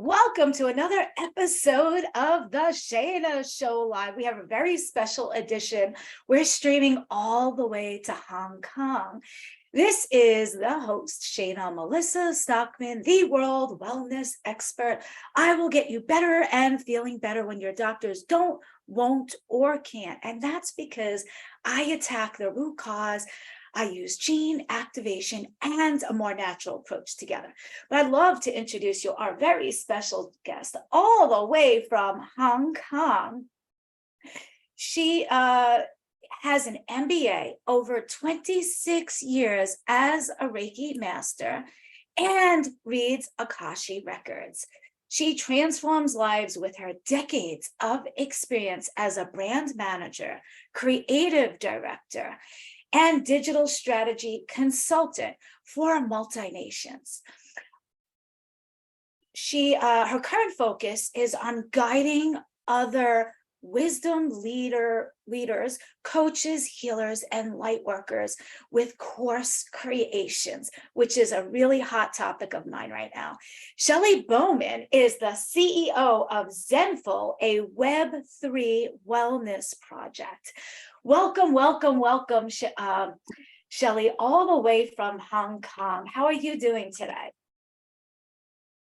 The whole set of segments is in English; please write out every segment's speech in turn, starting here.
Welcome to another episode of the Shayna Show Live. We have a very special edition. We're streaming all the way to Hong Kong. This is the host, Shayna Melissa Stockman, the world wellness expert. I will get you better and feeling better when your doctors don't, won't, or can't. And that's because I attack the root cause. I use gene activation and a more natural approach together. But I'd love to introduce you our very special guest, all the way from Hong Kong. She has an MBA, over 26 years as a Reiki Master, and reads Akashic Records. She transforms lives with her decades of experience as a brand manager, creative director, and digital strategy consultant for multinationals. Her current focus is on guiding other wisdom leaders, coaches, healers, and light workers with course creations, which is a really hot topic of mine right now. Sheli Bowman is the CEO of Zenful, a Web3 wellness project. Welcome, Sheli, all the way from Hong Kong. How are you doing today?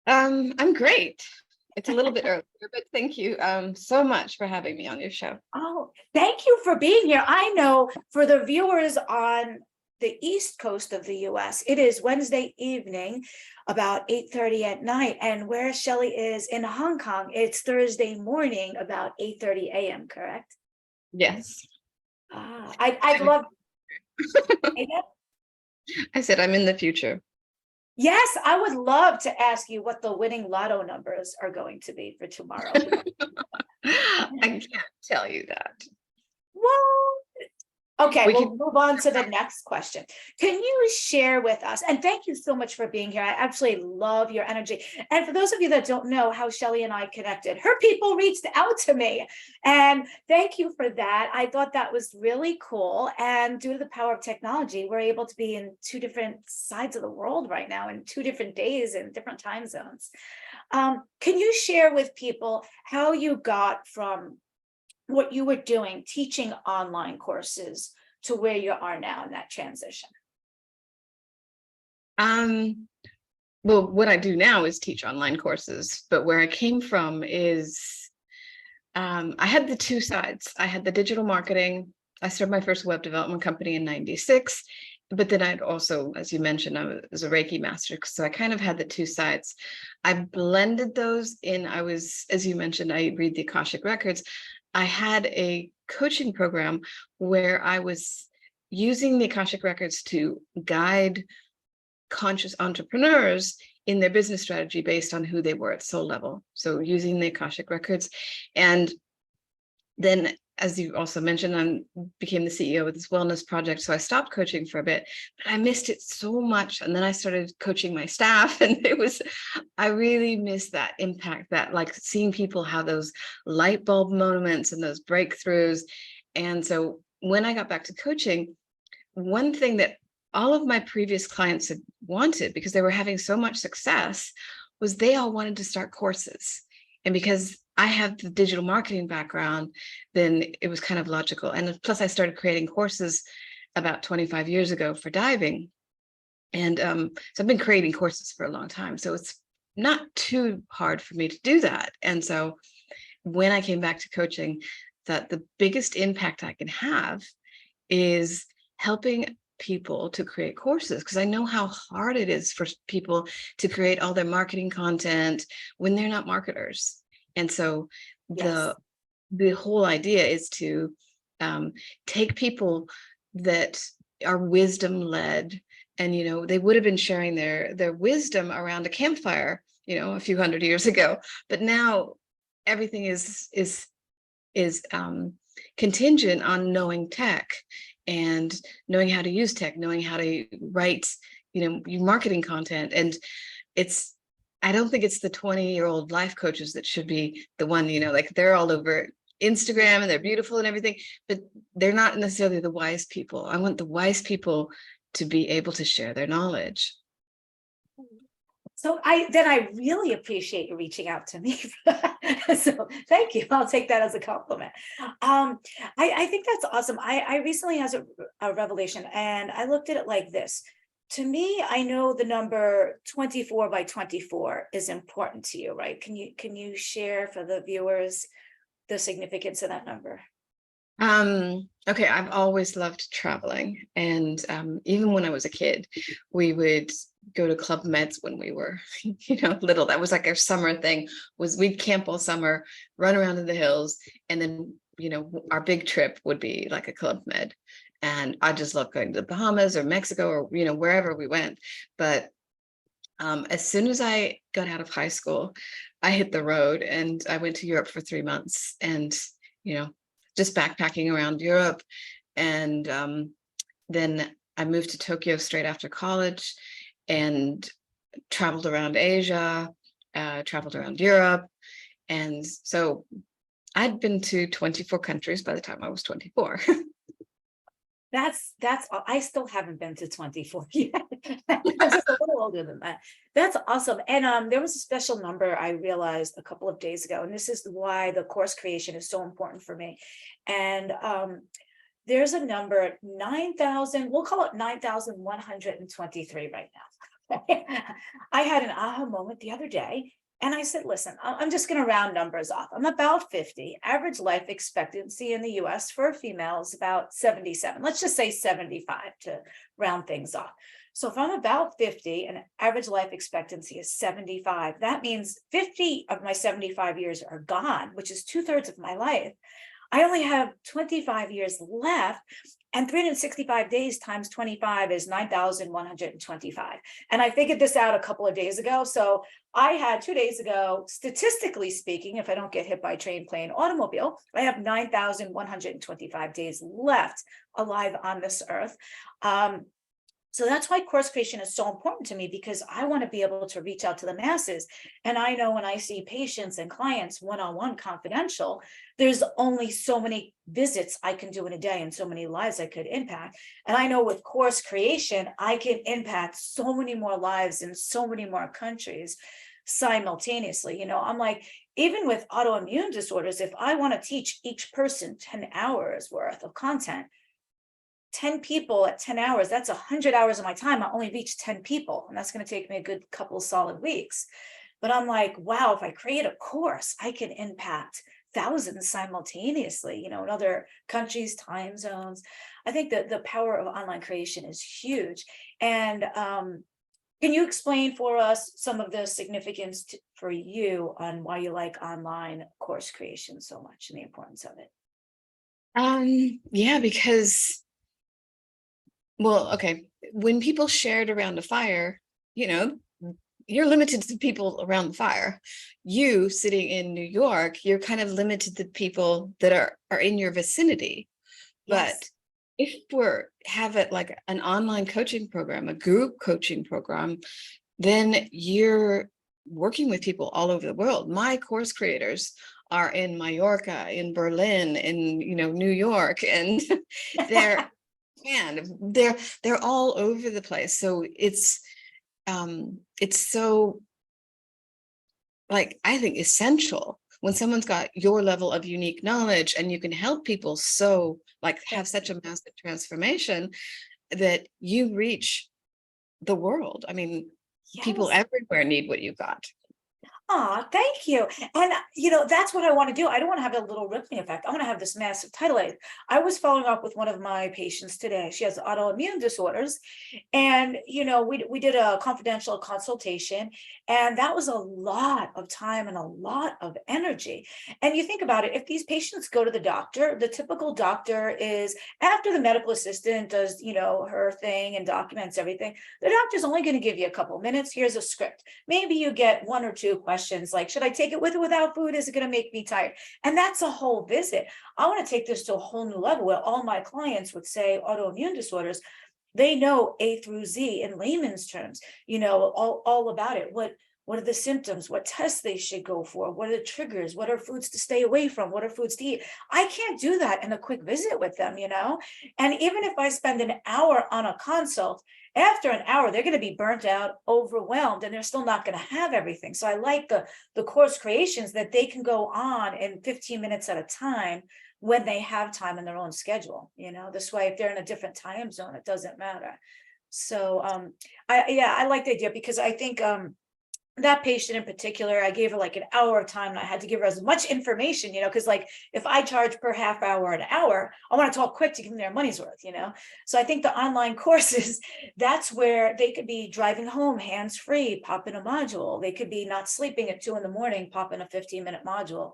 I'm great. It's a little bit earlier, but thank you so much for having me on your show. Oh, thank you for being here. I know for the viewers on the East Coast of the US, it is Wednesday evening, about 8:30 at night. And where Sheli is in Hong Kong, it's Thursday morning, about 8:30 a.m., correct? Yes. I'd love. I said I'm in the future. Yes, I would love to ask you what the winning lotto numbers are going to be for tomorrow. I can't tell you that. What? Okay, we'll move on to the next question. Can you share with us, and thank you so much for being here. I absolutely love your energy. And for those of you that don't know how Sheli and I connected, her people reached out to me. And thank you for that. I thought that was really cool. And due to the power of technology, we're able to be in two different sides of the world right now, in 2 different days and different time zones. Can you share with people how you got from what you were doing, teaching online courses, to where you are now in that transition? Well, what I do now is teach online courses, but where I came from is I had the two sides. I had the digital marketing. I started my first web development company in '96, but then I'd also, as you mentioned, I was a Reiki Master. So I kind of had the two sides. I blended those in. I was, as you mentioned, I read the Akashic Records. I had a coaching program where I was using the Akashic Records to guide conscious entrepreneurs in their business strategy based on who they were at soul level. So using the Akashic Records. And then, as you also mentioned, I became the CEO of this wellness project. So I stopped coaching for a bit, but I missed it so much. And then I started coaching my staff, and I really missed that impact, that like seeing people have those light bulb moments and those breakthroughs. And so when I got back to coaching, one thing that all of my previous clients had wanted, because they were having so much success, was they all wanted to start courses. And because I have the digital marketing background, then it was kind of logical. And plus I started creating courses about 25 years ago for diving. And so I've been creating courses for a long time. So it's not too hard for me to do that. And so when I came back to coaching, that the biggest impact I can have is helping people to create courses, because I know how hard it is for people to create all their marketing content when they're not marketers. And so yes, the whole idea is to take people that are wisdom led, and they would have been sharing their wisdom around a campfire, a few hundred years ago, but now everything is contingent on knowing tech and knowing how to use tech, knowing how to write, your marketing content. And I don't think it's the 20-year-old life coaches that should be the one, like they're all over Instagram and they're beautiful and everything, but they're not necessarily the wise people. I want the wise people to be able to share their knowledge. So I really appreciate you reaching out to me. So thank you. I'll take that as a compliment. I think that's awesome. I recently had a revelation, and I looked at it like this. To me, I know the number 24 by 24 is important to you, right? Can you share for the viewers the significance of that number? Okay, I've always loved traveling. And even when I was a kid, we would go to Club Meds when we were, little. That was like our summer thing, was we'd camp all summer, run around in the hills, and then, our big trip would be like a Club Med. And I just loved going to the Bahamas or Mexico or, wherever we went. But as soon as I got out of high school, I hit the road and I went to Europe for 3 months and, just backpacking around Europe. And then I moved to Tokyo straight after college and traveled around Asia, traveled around Europe. And so I'd been to 24 countries by the time I was 24. That's I still haven't been to 24 yet. I'm just a little older than that. That's awesome. And there was a special number I realized a couple of days ago, and this is why the course creation is so important for me. And there's a number 9,000, we'll call it 9,123 right now. I had an aha moment the other day. And I said, listen, I'm just going to round numbers off. I'm about 50. Average life expectancy in the US for a female is about 77. Let's just say 75 to round things off. So if I'm about 50 and average life expectancy is 75, that means 50 of my 75 years are gone, which is 2/3 of my life. I only have 25 years left, and 365 days times 25 is 9,125. And I figured this out a couple of days ago. So I had 2 days ago, statistically speaking, if I don't get hit by train, plane, automobile, I have 9,125 days left alive on this earth. So that's why course creation is so important to me, because I want to be able to reach out to the masses. And I know when I see patients and clients one-on-one confidential, there's only so many visits I can do in a day and so many lives I could impact. And I know with course creation, I can impact so many more lives in so many more countries simultaneously. I'm like, even with autoimmune disorders, if I want to teach each person 10 hours worth of content, 10 people at 10 hours, that's 100 hours of my time. I only reach 10 people, and that's going to take me a good couple solid weeks. But I'm like, wow, if I create a course, I can impact thousands simultaneously, in other countries, time zones. I think that the power of online creation is huge. And can you explain for us some of the significance for you on why you like online course creation so much and the importance of it? Yeah, because, well, okay, when people shared around a fire, you're limited to people around the fire. You sitting in New York, you're kind of limited to people that are in your vicinity. Yes. But if have it like an online coaching program, a group coaching program, then you're working with people all over the world. My course creators are in Mallorca, in Berlin, in New York, and they're they're all over the place. So it's so, like, I think essential when someone's got your level of unique knowledge and you can help people have such a massive transformation that you reach the world. I mean, people Yes. everywhere need what you got. Oh, thank you. And that's what I want to do. I don't want to have a little rippling effect. I want to have this massive tidal wave. I was following up with one of my patients today. She has autoimmune disorders. And we did a confidential consultation, and that was a lot of time and a lot of energy. And you think about it, if these patients go to the doctor, the typical doctor is, after the medical assistant does, her thing and documents everything, the doctor's only going to give you a couple minutes. Here's a script. Maybe you get one or two questions like, should I take it with or without food? Is it going to make me tired? And that's a whole visit. I want to take this to a whole new level where all my clients would say autoimmune disorders, they know A through Z in layman's terms, all about it. What what are the symptoms, what tests they should go for, what are the triggers, what are foods to stay away from, what are foods to eat. I can't do that in a quick visit with them, And even if I spend an hour on a consult, after an hour, they're going to be burnt out, overwhelmed, and they're still not going to have everything. So I like the course creations that they can go on in 15 minutes at a time when they have time in their own schedule. This way, if they're in a different time zone, it doesn't matter. So I like the idea, because I think that patient in particular, I gave her like an hour of time, and I had to give her as much information, because like if I charge per half hour an hour, I want to talk quick to give them their money's worth, So I think the online courses, that's where they could be driving home hands-free, pop in a module. They could be not sleeping at 2 a.m, pop in a 15-minute module,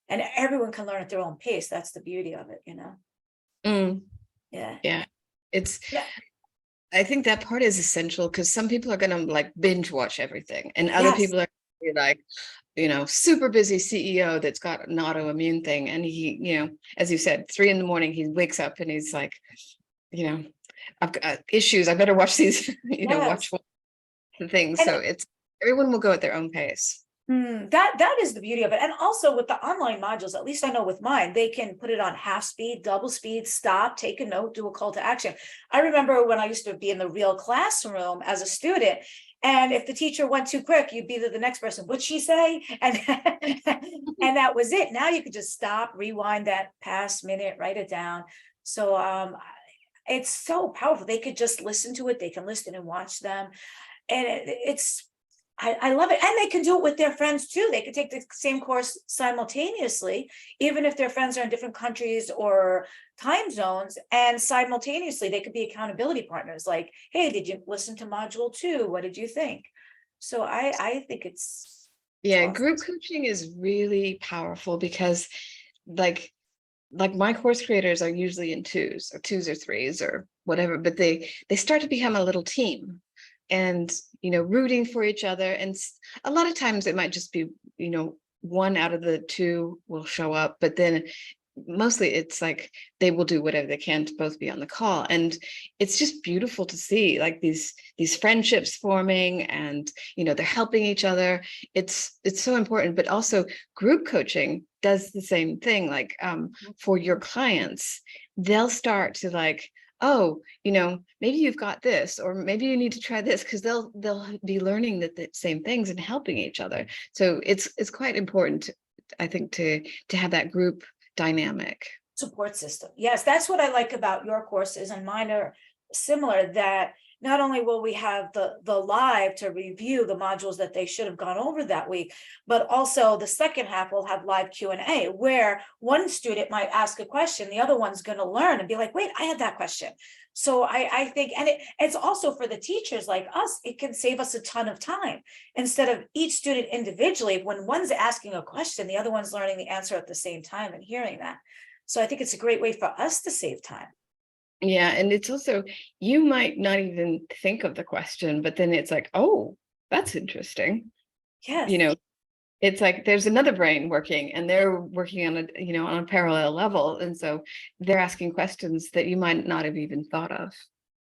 and everyone can learn at their own pace. That's the beauty of it, Yeah. It's Yeah. I think that part is essential, because some people are going to like binge watch everything, and other Yes. people are like, super busy CEO that's got an autoimmune thing. And he, as you said, 3 a.m, he wakes up and he's like, I've got issues. I better watch these, Yes. watch the things. And So everyone will go at their own pace. that is the beauty of it. And also with the online modules, at least I know with mine, they can put it on half speed, double speed, stop, take a note, do a call to action. I remember when I used to be in the real classroom as a student, and if the teacher went too quick, you'd be the next person, what'd she say? And and that was it. Now you could just stop, rewind that past minute, write it down. So it's so powerful. They could just listen to it. They can listen and watch them. And I love it. And they can do it with their friends too. They could take the same course simultaneously, even if their friends are in different countries or time zones, and simultaneously they could be accountability partners. Like, hey, did you listen to module 2? What did you think? So I think it's awesome. Group coaching is really powerful, because like my course creators are usually in twos or threes or whatever, but they start to become a little team, and rooting for each other. And a lot of times it might just be one out of the two will show up, but then mostly it's like they will do whatever they can to both be on the call. And it's just beautiful to see like these friendships forming, and they're helping each other. It's so important. But also group coaching does the same thing. Like for your clients, they'll start to like, oh, maybe you've got this, or maybe you need to try this, because they'll be learning the same things and helping each other. So it's quite important, I think, to have that group dynamic support system. Yes, that's what I like about your courses, and mine are similar, that not only will we have the live to review the modules that they should have gone over that week, but also the second half will have live Q&A, where one student might ask a question, the other one's going to learn and be like, wait, I had that question. So I think, and it's also for the teachers like us, it can save us a ton of time. Instead of each student individually, when one's asking a question, the other one's learning the answer at the same time and hearing that. So I think it's a great way for us to save time. Yeah. And it's also, you might not even think of the question, but then it's like, oh, that's interesting. Yes. It's like there's another brain working, and they're working on a parallel level. And so they're asking questions that you might not have even thought of.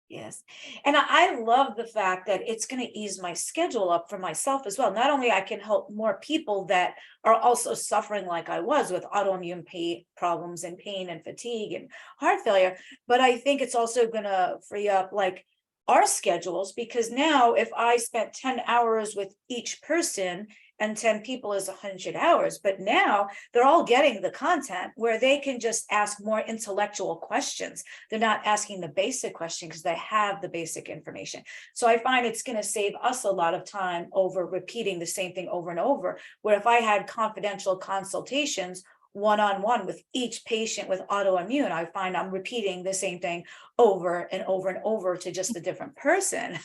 Yes. And I love the fact that it's going to ease my schedule up for myself as well. Not only I can help more people that are also suffering like I was with autoimmune problems and pain and fatigue and heart failure, but I think it's also going to free up like our schedules, because now if I spent 10 hours with each person, and 10 people is 100 hours, but now they're all getting the content where they can just ask more intellectual questions. They're not asking the basic question because they have the basic information. So I find it's going to save us a lot of time over repeating the same thing over and over, where if I had confidential consultations one-on-one with each patient with autoimmune, I find I'm repeating the same thing over and over and over to just a different person.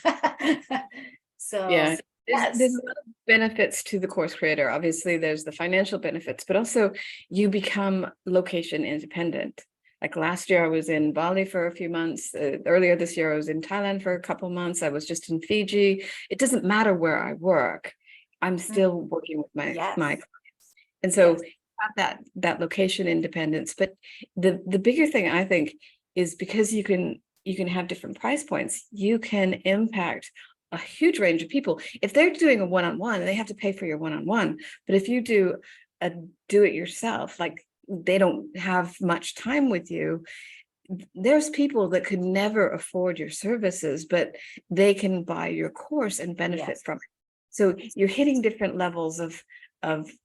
So yeah. yes. There's a lot of benefits to the course creator. Obviously, there's the financial benefits, but also you become location independent. Like last year, I was in Bali for a few months. Earlier this year, I was in Thailand for a couple months. I was just in Fiji. It doesn't matter where I work. I'm still working with my clients. And so have that location independence. But the bigger thing, I think, is because you can have different price points, you can impact a huge range of people. If they're doing a one-on-one, they have to pay for your one-on-one. But if you do a do-it-yourself, like they don't have much time with you, there's people that could never afford your services, but they can buy your course and benefit Yes. from it. So you're hitting different levels of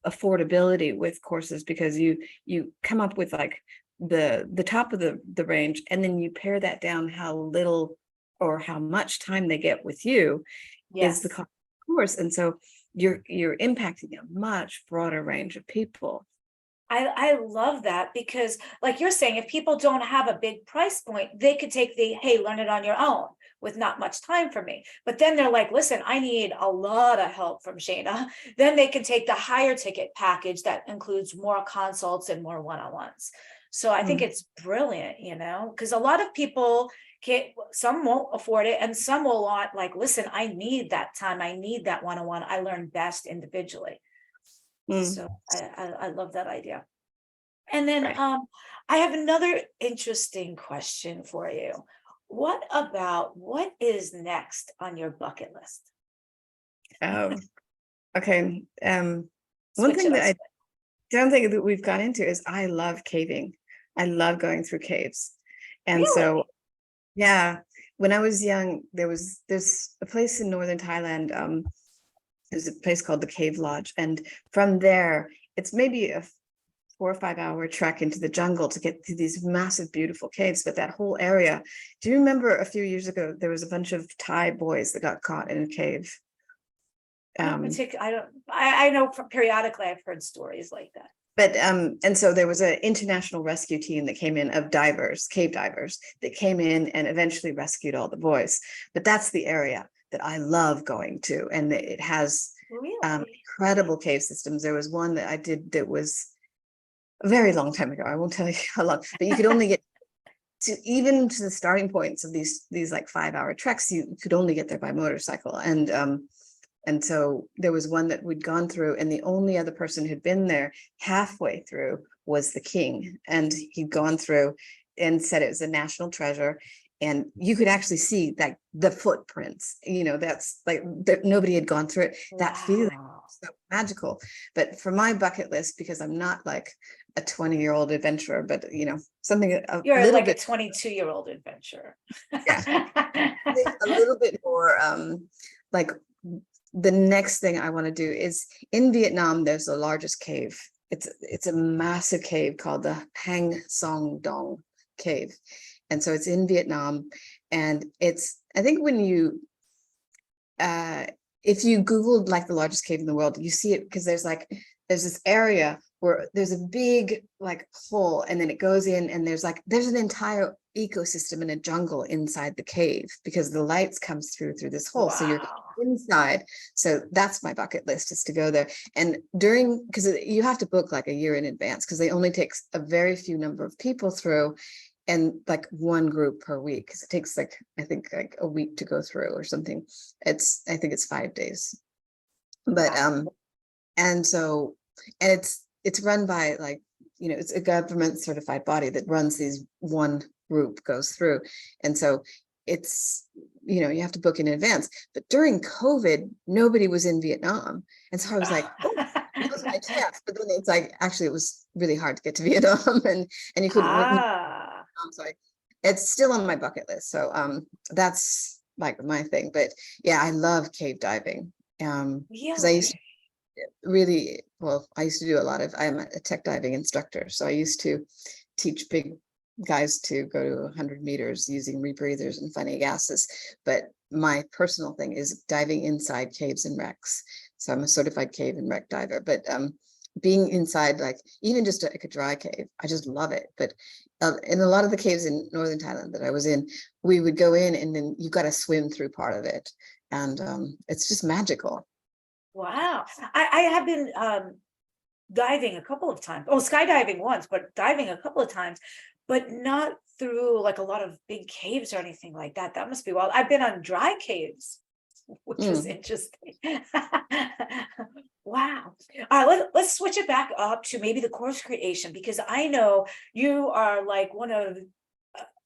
affordability with courses, because you come up with like the top of the range, and then you pare that down how little or how much time they get with you is the Yes. cost of the course. And so you're impacting a much broader range of people. I love that, because like you're saying, if people don't have a big price point, they could take the, hey, learn it on your own with not much time for me. But then they're like, listen, I need a lot of help from Shayna. Then they can take the higher ticket package that includes more consults and more one-on-ones. So I think Mm. it's brilliant, because a lot of people can't, some won't afford it, and some will want, like, listen, I need that time. I need that one-on-one. I learn best individually. Mm. So I love that idea. And then Right. I have another interesting question for you. What is next on your bucket list? Oh, okay. One Switch thing it up. that I don't think that we've gone into is I love caving. I love going through caves. And so, Really? yeah, when I was young, there's a place in northern Thailand. There's a place called the Cave Lodge. And from there, it's maybe a 4 or 5 hour trek into the jungle to get to these massive, beautiful caves. But that whole area, do you remember a few years ago, there was a bunch of Thai boys that got caught in a cave? Not Um, particular. I know periodically I've heard stories like that. But and so there was an international rescue team that came in of divers, cave divers, that came in and eventually rescued all the boys. But that's the area that I love going to, and it has Really? incredible cave systems. There was one that I did that was a very long time ago. I won't tell you how long, but you could only get to even to the starting points of these like 5 hour treks. You could only get there by motorcycle, and so there was one that we'd gone through, and the only other person who'd been there halfway through was the king. And he'd gone through and said it was a national treasure. And you could actually see like the footprints, that's like that nobody had gone through it. That feeling, Wow. so magical. But for my bucket list, because I'm not like a 20-year-old adventurer, but something a You're little like a bit, 22-year-old adventurer. yeah, a little bit more like the next thing I want to do is in Vietnam. There's the largest cave. It's a massive cave called the Hang Song Dong cave, and so it's in Vietnam. And I think when you if you Googled like the largest cave in the world, you see it because there's this area where there's a big like hole, and then it goes in, and there's an entire ecosystem in a jungle inside the cave, because the lights comes through this hole. So you're Wow. inside. So that's my bucket list, is to go there. And because you have to book like a year in advance, because they only take a very few number of people through, and like one group per week, because it takes I think like a week to go through or something. I think it's 5 days. But Wow. and so, and it's run by it's a government certified body that runs these, one group goes through. And so it's you have to book in advance. But during COVID, nobody was in Vietnam, and so I was like, oh, now's my chance. But then it's like, actually it was really hard to get to Vietnam, and you couldn't Ah, so it's still on my bucket list. So that's like my thing. But yeah, I love cave diving. Because I used really? to really well, I used to do a lot of, I'm a tech diving instructor. So I used to teach big guys to go to 100 meters using rebreathers and funny gases. But my personal thing is diving inside caves and wrecks. So I'm a certified cave and wreck diver. But being inside, like even just like a dry cave, I just love it. But in a lot of the caves in northern Thailand that I was in, we would go in, and then you got to swim through part of it, and it's just magical. Wow. I have been diving a couple of times. Oh, skydiving once, but diving a couple of times, but not through like a lot of big caves or anything like that. That must be wild. I've been on dry caves, which was Mm. interesting. Wow. Let's switch it back up to maybe the course creation, because I know you are like one of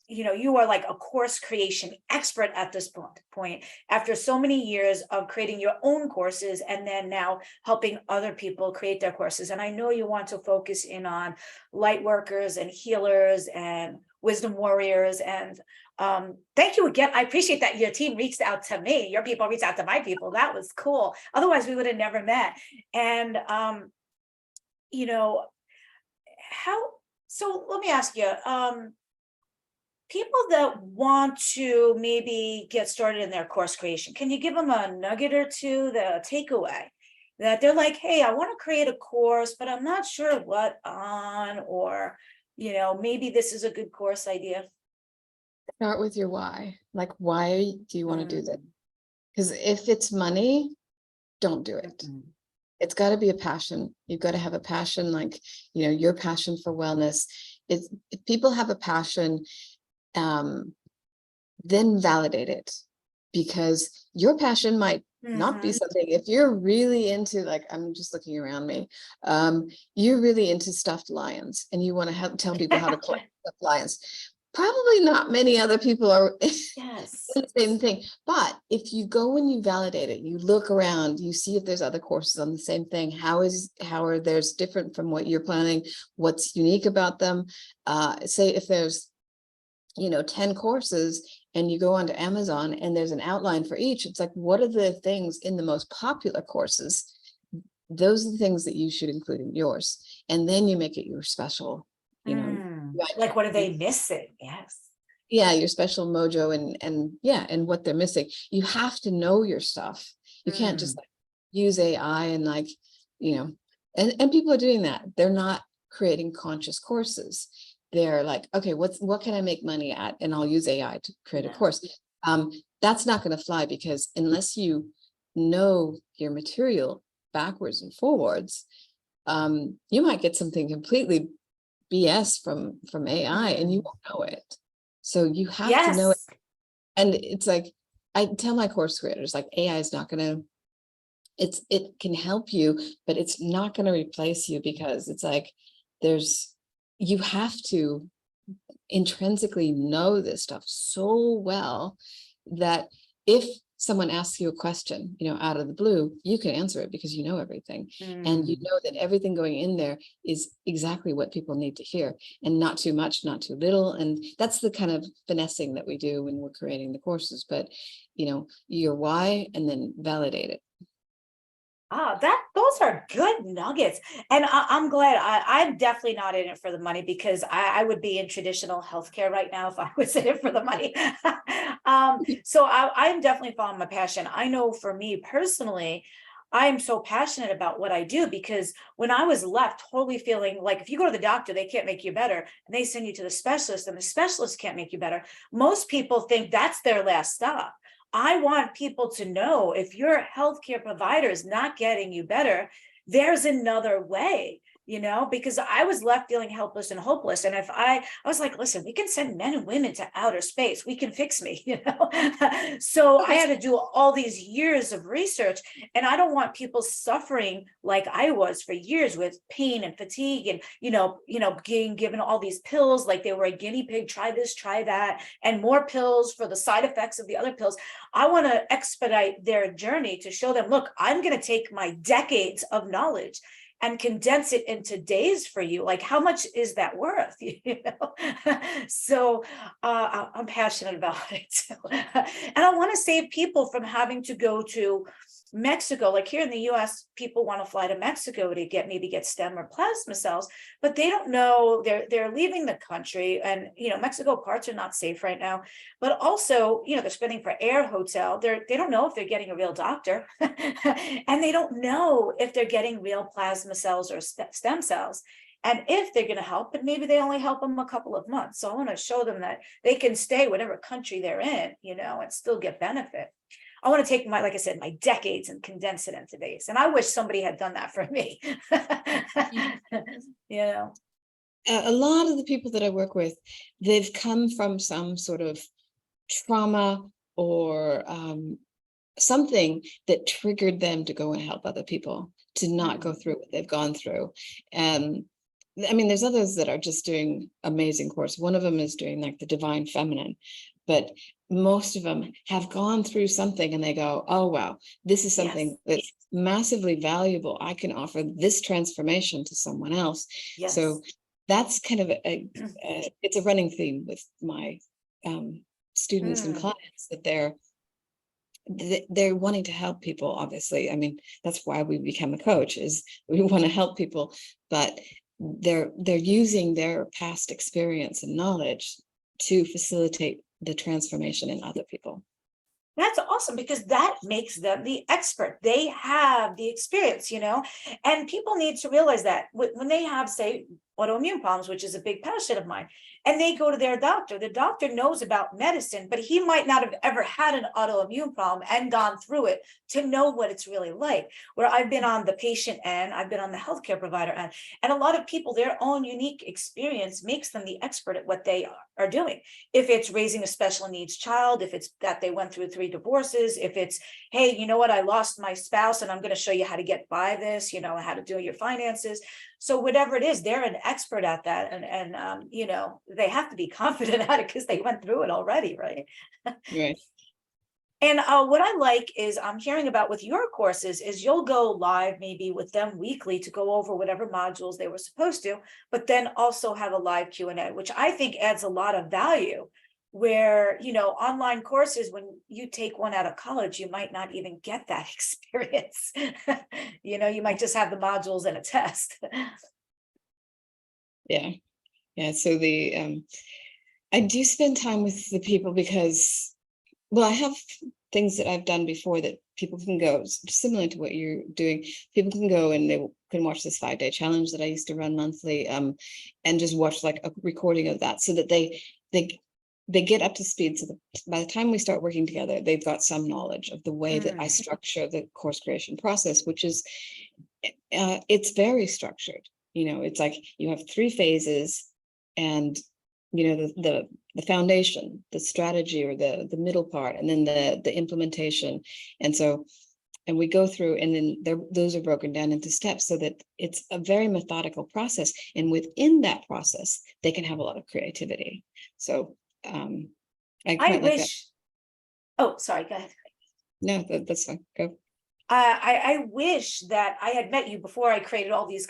you are like a course creation expert at this point, after so many years of creating your own courses and then now helping other people create their courses. And I know you want to focus in on light workers and healers and wisdom warriors. And thank you again. I appreciate that your team reached out to me. Your people reached out to my people. That was cool. Otherwise, we would have never met. And, so let me ask you, people that want to maybe get started in their course creation, can you give them a nugget or two, the takeaway that they're like, hey, I want to create a course, but I'm not sure what on, or, maybe this is a good course idea? Start with your why. Like, why do you want to do that? Because if it's money, don't do it. It's got to be a passion. You've got to have a passion, like, your passion for wellness. If people have a passion, then validate it, because your passion might not be something. If you're really into, like, I'm just looking around me, you're really into stuffed lions and you want to tell people how to collect stuffed lions. Probably not many other people are Yes. the same thing. But if you go and you validate it, you look around, you see if there's other courses on the same thing. How are theirs different from what you're planning? What's unique about them? Say if there's 10 courses and you go onto Amazon and there's an outline for each, it's like, what are the things in the most popular courses? Those are the things that you should include in yours. And then you make it your special, like, what are they missing? Yes. Yeah, your special mojo and what they're missing. You have to know your stuff. You can't just use AI and and people are doing that. They're not creating conscious courses. They're like, okay, what can I make money at? And I'll use AI to create a course. That's not going to fly, because unless you know your material backwards and forwards, you might get something completely BS from AI and you won't know it. So you have to know it. And it's like, I tell my course creators, like, AI is not going to, it can help you, but it's not going to replace you, because it's like, you have to intrinsically know this stuff so well that if someone asks you a question, out of the blue, you can answer it because you know everything. And you know that everything going in there is exactly what people need to hear, and not too much, not too little. And that's the kind of finessing that we do when we're creating the courses. But, your why, and then validate it. Those are good nuggets. And I'm glad. I'm definitely not in it for the money, because I would be in traditional healthcare right now if I was in it for the money. So I'm definitely following my passion. I know for me personally, I am so passionate about what I do, because when I was left totally feeling like, if you go to the doctor, they can't make you better, and they send you to the specialist and the specialist can't make you better, most people think that's their last stop. I want people to know, if your healthcare provider is not getting you better, there's another way, because I was left feeling helpless and hopeless. And if I was like, listen, we can send men and women to outer space, we can fix me, So I had to do all these years of research, and I don't want people suffering like I was for years with pain and fatigue, and, being given all these pills like they were a guinea pig, try this, try that, and more pills for the side effects of the other pills. I want to expedite their journey to show them, look, I'm going to take my decades of knowledge and condense it into days for you. Like, how much is that worth? So I'm passionate about it. And I want to save people from having to go to Mexico. Like, here in the US, people want to fly to Mexico to maybe get stem or plasma cells, but they don't know, they're leaving the country. And Mexico parts are not safe right now, but also they're spending for air, hotel, they don't know if they're getting a real doctor and they don't know if they're getting real plasma cells or stem cells, and if they're going to help. But maybe they only help them a couple of months. So I want to show them that they can stay whatever country they're in, and still get benefit. I want to take like I said, my decades and condense it into days. And I wish somebody had done that for me. A lot of the people that I work with, they've come from some sort of trauma or something that triggered them to go and help other people, to not go through what they've gone through. I mean, there's others that are just doing amazing course. One of them is doing like the divine feminine, but most of them have gone through something and they go, oh, wow, this is Yes, something that's massively valuable. I can offer this transformation to someone else. So yes. that's kind of it's a running theme with my students and Mm. clients, that they're wanting to help people. Obviously, I mean, that's why we become a coach, is we want to help people, but they're using their past experience and knowledge to facilitate the transformation in other people. That's awesome, because that makes them the expert. They have the experience, and people need to realize that when they have, say, autoimmune problems, which is a big passion of mine, and they go to their doctor, the doctor knows about medicine, but he might not have ever had an autoimmune problem and gone through it to know what it's really like. Where I've been on the patient end, I've been on the healthcare provider end, and a lot of people, their own unique experience makes them the expert at what they are doing. If it's raising a special needs child, if it's that they went through 3 divorces, if it's, hey, you know what, I lost my spouse and I'm going to show you how to get by this, how to do your finances. So whatever it is, they're an expert at that. And they have to be confident at it because they went through it already, right? Right. And what I like is I'm hearing about with your courses is you'll go live maybe with them weekly to go over whatever modules they were supposed to, but then also have a live Q&A, which I think adds a lot of value. Where, online courses, when you take one out of college, you might not even get that experience. You might just have the modules and a test. Yeah. So I do spend time with the people because, well, I have things that I've done before that people can go, similar to what you're doing. People can go and they can watch this 5-day challenge that I used to run monthly, and just watch like a recording of that, so that they get up to speed. So by the time we start working together, they've got some knowledge of the way that I structure the course creation process, which is, it's very structured. It's like you have 3 phases, and the foundation, the strategy, or the middle part, and then the implementation. And we go through, and then those are broken down into steps, so that it's a very methodical process. And within that process, they can have a lot of creativity. So I I quite like that. wish, oh, sorry, go ahead. No, that's fine. Go. I wish that I had met you before I created all these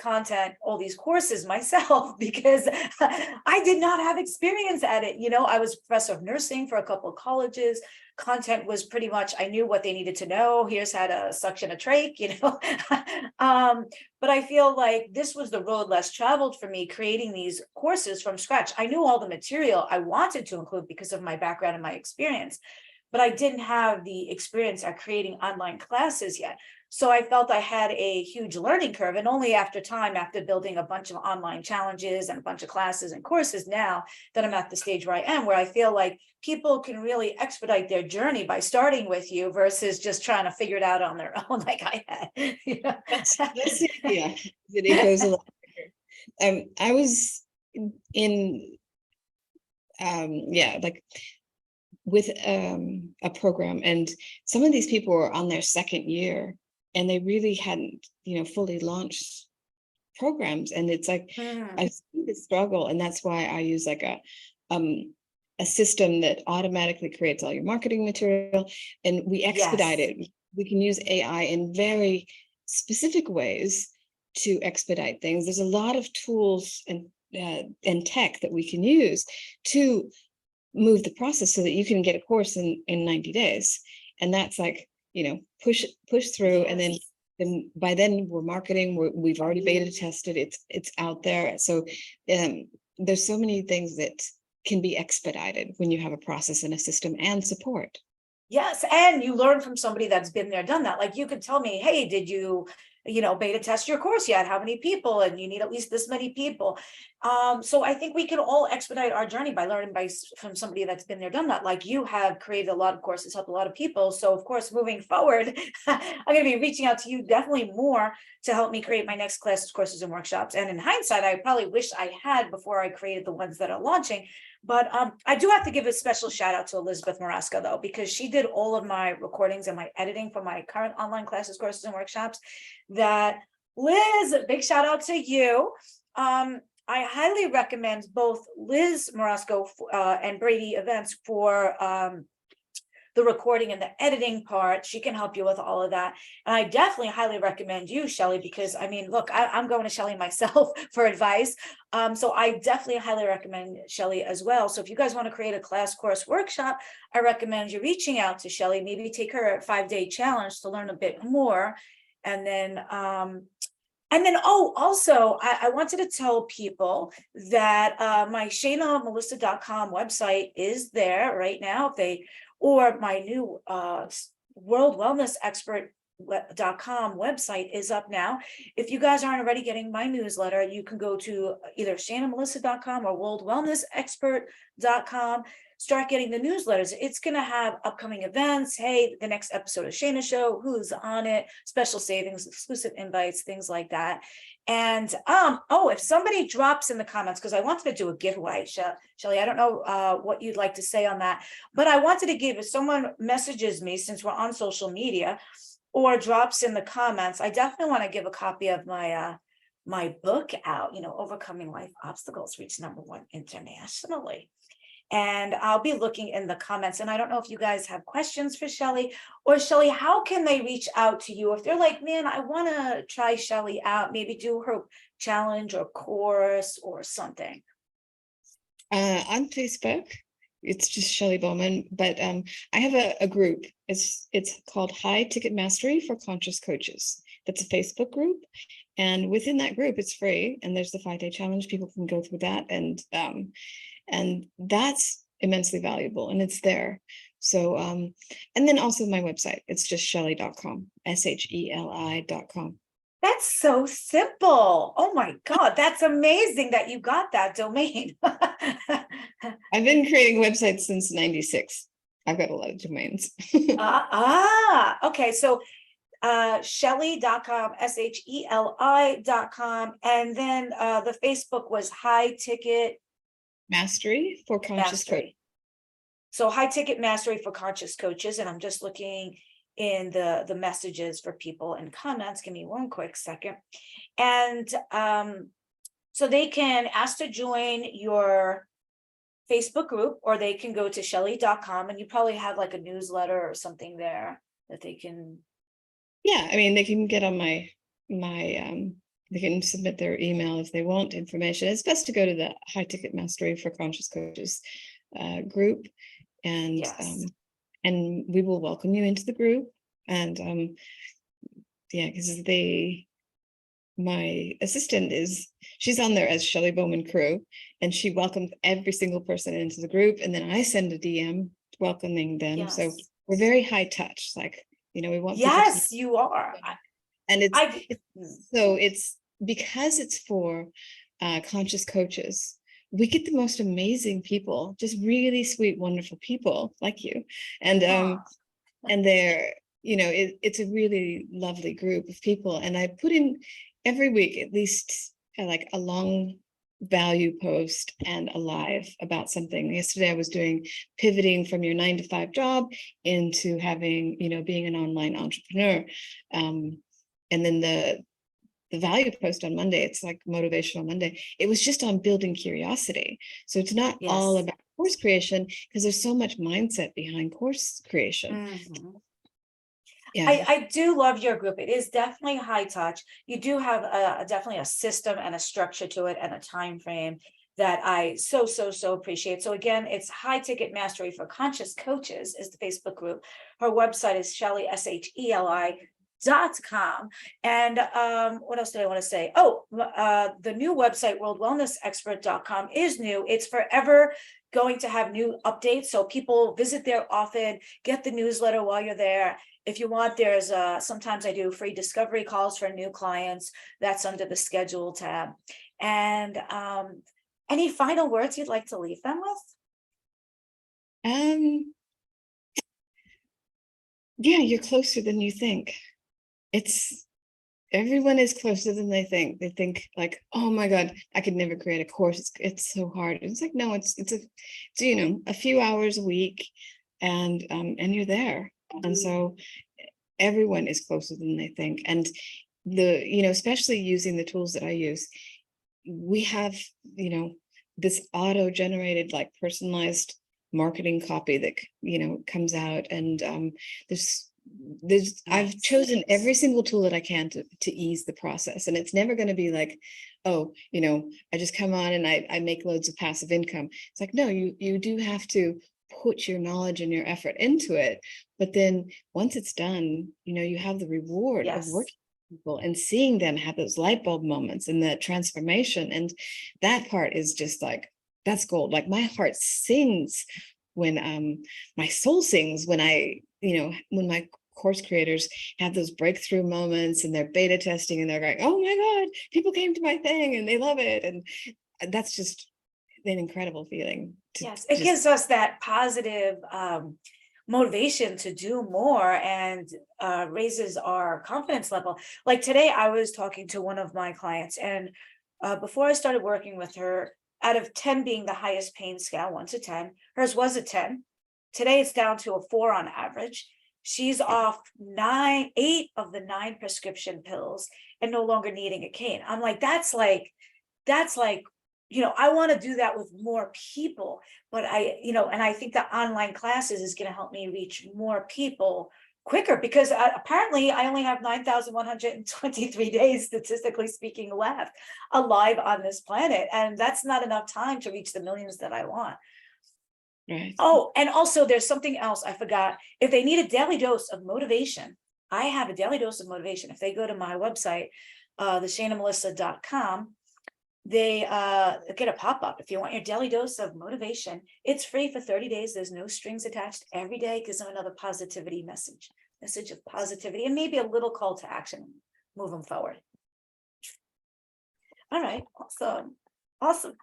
courses myself, because I did not have experience at it. I was a professor of nursing for a couple of colleges. Content was pretty much, I knew what they needed to know. Here's how to suction a trach, but I feel like this was the road less traveled for me, creating these courses from scratch. I knew all the material I wanted to include because of my background and my experience, but I didn't have the experience at creating online classes yet. So I felt I had a huge learning curve, and only after building a bunch of online challenges and a bunch of classes and courses, now that I'm at the stage where I am, where I feel like people can really expedite their journey by starting with you versus just trying to figure it out on their own, like I had. That's yeah. It goes a lot quicker. I was in like with a program, and some of these people were on their 2nd year, and they really hadn't fully launched programs. And it's like I see the struggle, and that's why I use like a system that automatically creates all your marketing material, and we expedite it. We can use AI in very specific ways to expedite things. There's a lot of tools and tech that we can use to move the process so that you can get a course in 90 days. And that's like, push through. And then by then we're marketing, we've already beta tested, it's out there. So there's so many things that can be expedited when you have a process and a system and support. Yes, and you learn from somebody that's been there, done that. Like, you could tell me, hey, did you beta test your course yet? How many people? And you need at least this many people. So I think we can all expedite our journey by learning from somebody that's been there, done that. Like, you have created a lot of courses, helped a lot of people. So of course, moving forward, I'm going to be reaching out to you definitely more to help me create my next classes, courses, and workshops. And in hindsight, I probably wish I had before I created the ones that are launching. But I do have to give a special shout out to Elizabeth Marasco, though, because she did all of my recordings and my editing for my current online classes, courses, and workshops. That, Liz, big shout out to you. I highly recommend both Liz Morosco and Brady Events for the recording and the editing part. She can help you with all of that. And I definitely highly recommend you, Shelley, because I mean, look, I'm going to Shelley myself for advice. So I definitely highly recommend Shelley as well. So if you guys want to create a class, course, workshop, I recommend you reaching out to Shelley, maybe take her a 5-day challenge to learn a bit more. And then, oh, also, I wanted to tell people that my ShaynaMelissa.com website is there right now. If they, or my new World Wellness Expert.com website is up now. If you guys aren't already getting my newsletter, you can go to either ShaynaMelissa.com or World Wellness Expert.com. Start getting the newsletters. It's going to have upcoming events. Hey, the next episode of Shayna Show, who's on it, special savings, exclusive invites, things like that. And oh, if somebody drops in the comments, because I wanted to do a giveaway, Shelley, I don't know what you'd like to say on that, but I wanted to give, if someone messages me, since we're on social media, or drops in the comments, I definitely want to give a copy of my my book out, Overcoming Life Obstacles, Reach #1 internationally. And I'll be looking in the comments. And I don't know if you guys have questions for Shelley, or Shelley, how can they reach out to you if they're like, man, I want to try Shelley out, maybe do her challenge or course or something? On Facebook, it's just Sheli Bowman, but I have a group. It's called High Ticket Mastery for Conscious Coaches. That's a Facebook group, and within that group, it's free. And there's the 5-day challenge. People can go through that, and that's immensely valuable, and it's there. So and then also my website, it's just sheli.com, sheli.com. That's so simple. Oh my God, that's amazing that you got that domain. I've been creating websites since 96. I've got a lot of domains. Okay. So Sheli.com, sheli.com. And then the Facebook was High Ticket Mastery for Conscious Coaches. So High Ticket Mastery for Conscious Coaches. And I'm just looking in the messages for people and comments. Give me one quick second. And so they can ask to join your Facebook group, or they can go to sheli.com, and you probably have like a newsletter or something there that they can. Yeah, I mean, they can get on my they can submit their email if they want information. It's best to go to the High Ticket Mastery for Conscious Coaches group, and Yes. And we will welcome you into the group. And yeah, because my assistant she's on there as Sheli Bowman Crew, and she welcomes every single person into the group, and then I send a DM welcoming them. Yes. So we're very high touch, like, we want Yes, you are. and it's because it's for conscious coaches. We get the most amazing people, just really sweet, wonderful people like you, and they're, it's a really lovely group of people. And I put in every week at least like a long value post and a live about something. Yesterday I was doing pivoting from your 9-to-5 job into having, being an online entrepreneur. And then the value post on Monday, it's like Motivational Monday. It was just on building curiosity. So it's not all about course creation, because there's so much mindset behind course creation. Mm-hmm. Yeah. I do love your group. It is definitely high touch. You do have definitely a system and a structure to it and a time frame that I so appreciate. So again, it's High Ticket Mastery for Conscious Coaches is the Facebook group. Her website is Sheli, sheli.com. And what else did I want to say? The new website, worldwellnessexpert.com, is new. It's forever going to have new updates. So people visit there often, get the newsletter while you're there. If you want, there's sometimes I do free discovery calls for new clients. That's under the schedule tab. And any final words you'd like to leave them with? Yeah, you're closer than you think. Everyone is closer than they think. They think like, oh my God, I could never create a course. It's so hard. It's like, no, it's a few hours a week, and you're there. And so everyone is closer than they think. And especially using the tools that I use, we have, this auto-generated, like, personalized marketing copy that, comes out. And I've chosen every single tool that I can to ease the process. And it's never going to be like, oh, I just come on and I make loads of passive income. It's like, no, you do have to put your knowledge and your effort into it. But then once it's done, you have the reward of working with people and seeing them have those light bulb moments and the transformation. And that part is just like, that's gold. Like, my heart sings when my soul sings when when my course creators have those breakthrough moments and they're beta testing and they're going, oh my God, people came to my thing and they love it. And that's just an incredible feeling. Yes, it gives us that positive motivation to do more, and raises our confidence level. Like today, I was talking to one of my clients, and before I started working with her, out of 10 being the highest pain scale, 1 to 10, hers was a 10. Today, it's down to a 4 on average. She's off 8 of the 9 prescription pills and no longer needing a cane. I'm like, that's like, I want to do that with more people, but and I think that online classes is going to help me reach more people quicker, because apparently I only have 9,123 days, statistically speaking, left alive on this planet. And that's not enough time to reach the millions that I want. Right. Oh, and also there's something else I forgot. If they need a daily dose of motivation, I have a daily dose of motivation. If they go to my website, theshaynamelissa.com, they get a pop-up. If you want your daily dose of motivation, it's free for 30 days. There's no strings attached. Every day gives them another positivity message of positivity, and maybe a little call to action, move them forward. All right, awesome.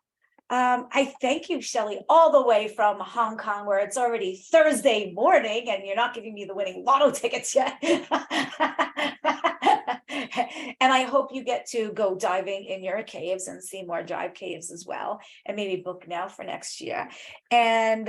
I thank you, Sheli, all the way from Hong Kong, where it's already Thursday morning and you're not giving me the winning lotto tickets yet. And I hope you get to go diving in your caves and see more dive caves as well, and maybe book now for next year. And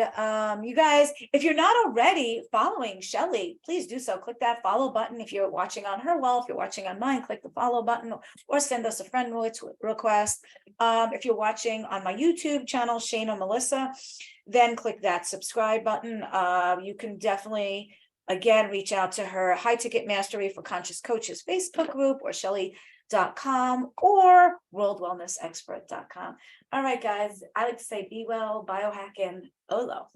you guys, if you're not already following Sheli, please do so. Click that follow button. If you're watching on her wall, if you're watching on mine, click the follow button or send us a friend request. If you're watching on my YouTube channel, Shayna Melissa, then click that subscribe button. You can definitely, again, reach out to her High Ticket Mastery for Conscious Coaches Facebook group, or Sheli.com, or worldwellnessexpert.com. All right, guys, I like to say be well, biohack, and Olo.